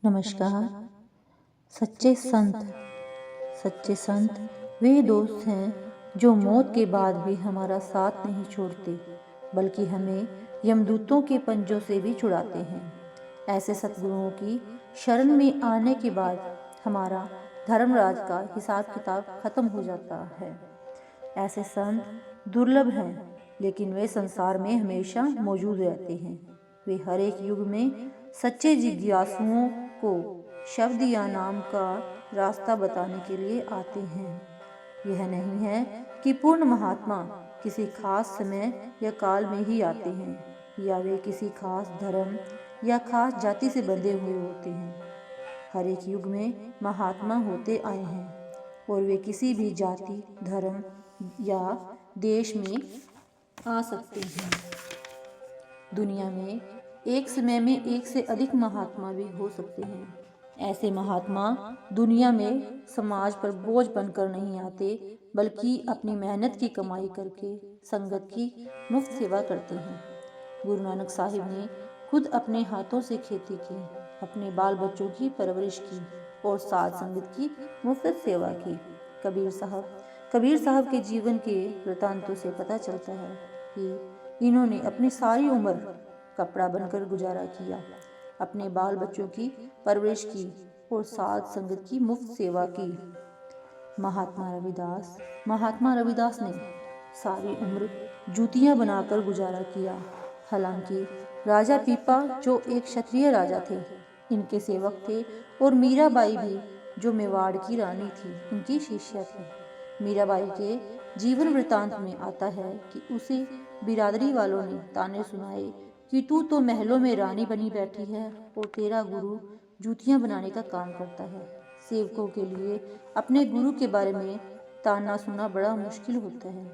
नमस्कार। सच्चे संत वे दोस्त हैं जो मौत के बाद भी हमारा साथ नहीं छोड़ते, बल्कि हमें यमदूतों के पंजों से भी छुड़ाते हैं। ऐसे सतगुरुओं की शरण में आने के बाद हमारा धर्मराज का हिसाब किताब खत्म हो जाता है। ऐसे संत दुर्लभ हैं, लेकिन वे संसार में हमेशा मौजूद रहते हैं। वे हर एक युग में सच्चे जिज्ञासुओं को शब्द या नाम का रास्ता बताने के लिए आते हैं। यह नहीं है कि पूर्ण महात्मा किसी खास समय या काल में ही आते हैं, या वे किसी खास धर्म या खास जाति से बंधे हुए होते हैं। हर एक युग में महात्मा होते आए हैं, और वे किसी भी जाति, धर्म या देश में आ सकते हैं। दुनिया में एक समय में एक से अधिक महात्मा भी हो सकते हैं। ऐसे महात्मा दुनिया में समाज पर बोझ बनकर नहीं आते, बल्कि अपनी मेहनत की कमाई करके संगत की मुफ्त सेवा करते हैं। गुरु नानक साहिब ने खुद अपने हाथों से खेती की, अपने बाल बच्चों की परवरिश की और साध संगत की मुफ्त सेवा की। कबीर साहब के जीवन के वृतांतों से पता चलता है कि इन्होंने अपनी सारी उम्र कपड़ा बनकर गुजारा किया, अपने बाल बच्चों की परवरिश की और साध संगत की मुफ्त सेवा की। महात्मा रविदास ने सारी उम्र जूतियां बनाकर गुजारा किया। हालांकि राजा पीपा, जो एक क्षत्रिय राजा थे, इनके सेवक थे, और मीराबाई भी, जो मेवाड़ की रानी थी, इनकी शिष्या थी। मीराबाई के जीवन वृतांत में आता है कि उसे बिरादरी वालों ने ताने सुनाए कि तू तो महलों में रानी बनी बैठी है और तेरा गुरु जूतियां बनाने का काम करता है। सेवकों के लिए अपने गुरु के बारे में ताना सुनना बड़ा मुश्किल होता है।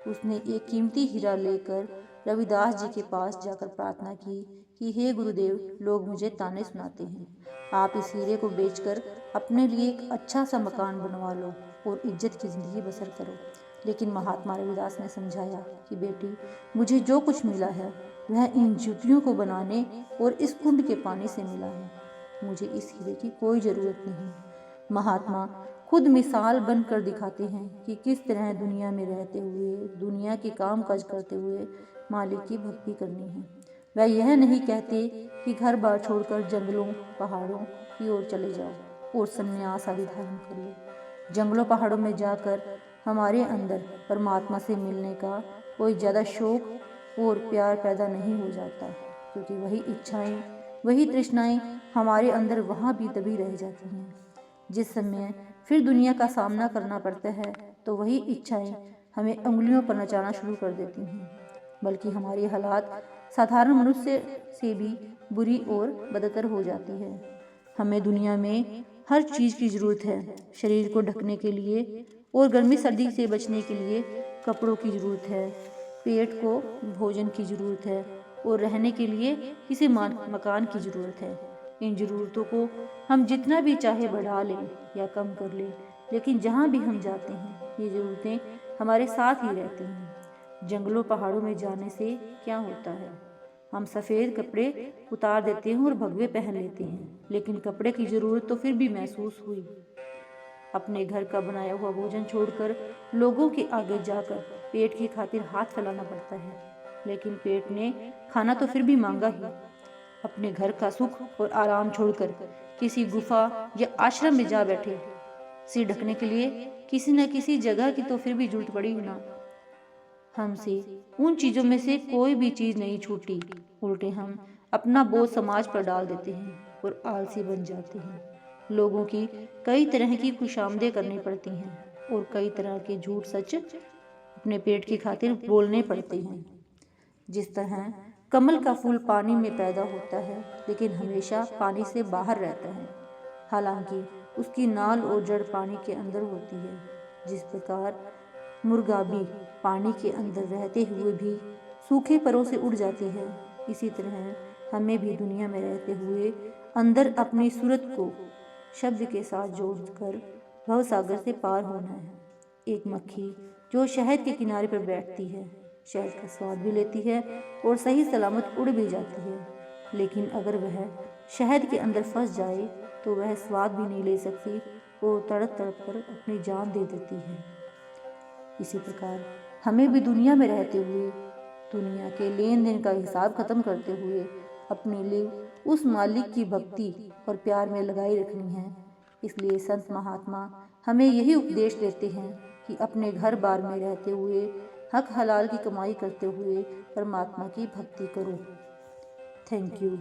उसने एक कीमती हीरा लेकर रविदास जी के पास जाकर प्रार्थना की कि हे गुरुदेव, लोग मुझे ताने सुनाते हैं, आप इस हीरे को बेचकर अपने लिए एक अच्छा सा मकान बनवा लो और इज्जत की जिंदगी बसर करो। लेकिन महात्मा रविदास ने समझाया कि बेटी, मुझे जो कुछ मिला है वह इन जूतियों को बनाने और इस कुंड के पानी से मिला है। मुझे इस हीरे की कोई ज़रूरत नहीं। महात्मा खुद मिसाल बनकर दिखाते हैं कि किस तरह दुनिया में रहते हुए, दुनिया के काम काज करते हुए मालिक की भक्ति करनी है। वह यह नहीं कहते कि घर बार छोड़कर जंगलों पहाड़ों की ओर चले जाओ और संन्यास आदि धारण कर लो। जंगलों पहाड़ों में जाकर हमारे अंदर परमात्मा से मिलने का कोई ज़्यादा शौक और प्यार पैदा नहीं हो जाता, क्योंकि वही इच्छाएं, वही तृष्णाएं हमारे अंदर वहाँ भी तभी रह जाती हैं। जिस समय फिर दुनिया का सामना करना पड़ता है, तो वही इच्छाएं हमें उंगलियों पर नचाना शुरू कर देती हैं। बल्कि हमारी हालात साधारण मनुष्य से भी बुरी और बदतर हो जाती है। हमें दुनिया में हर चीज़ की ज़रूरत है। शरीर को ढकने के लिए और गर्मी सर्दी से बचने के लिए कपड़ों की ज़रूरत है, पेट को भोजन की ज़रूरत है, और रहने के लिए किसी मकान की ज़रूरत है। इन ज़रूरतों को हम जितना भी चाहे बढ़ा लें या कम कर लें, लेकिन जहाँ भी हम जाते हैं ये ज़रूरतें हमारे साथ ही रहती हैं। जंगलों पहाड़ों में जाने से क्या होता है? हम सफ़ेद कपड़े उतार देते हैं और भगवे पहन लेते हैं, लेकिन कपड़े की ज़रूरत तो फिर भी महसूस हुई। अपने घर का बनाया हुआ भोजन छोड़कर लोगों के आगे जाकर पेट की खातिर हाथ फैलाना पड़ता है, लेकिन पेट ने खाना तो फिर भी मांगा ही। अपने घर का सुख और आराम छोड़कर किसी गुफा या आश्रम में जा बैठे, सिर ढकने के लिए किसी न किसी जगह की तो फिर भी जरूरत पड़ी ना। हमसे उन चीज़ों में से कोई भी चीज़ नहीं छूटी, उल्टे हम अपना बोझ समाज पर डाल देते हैं और आलसी बन जाते हैं। लोगों की कई तरह की खुशामदें करनी पड़ती हैं और कई तरह के झूठ सच अपने पेट की खातिर बोलने पड़ते हैं। जिस तरह कमल का फूल पानी में पैदा होता है, लेकिन हमेशा पानी से बाहर रहता है, हालांकि उसकी नाल और जड़ पानी के अंदर होती है। जिस प्रकार मुर्गा भी पानी के अंदर रहते हुए भी सूखे परों से उड़ जाती है, इसी तरह हमें भी दुनिया में रहते हुए अंदर अपनी सूरत को शब्द के साथ जोड़कर भवसागर से पार होना है। एक मक्खी जो शहद के किनारे पर बैठती है, शहद का स्वाद भी लेती है और सही सलामत उड़ भी जाती है, लेकिन अगर वह शहद के अंदर फंस जाए तो वह स्वाद भी नहीं ले सकती और तड़प तड़प कर अपनी जान दे देती है। इसी प्रकार हमें भी दुनिया में रहते हुए दुनिया के लेन देन का हिसाब खत्म करते हुए अपनी लिव उस मालिक की भक्ति और प्यार में लगाई रखनी है। इसलिए संत महात्मा हमें यही उपदेश देते हैं कि अपने घर बार में रहते हुए हक हलाल की कमाई करते हुए परमात्मा की भक्ति करो। Thank you.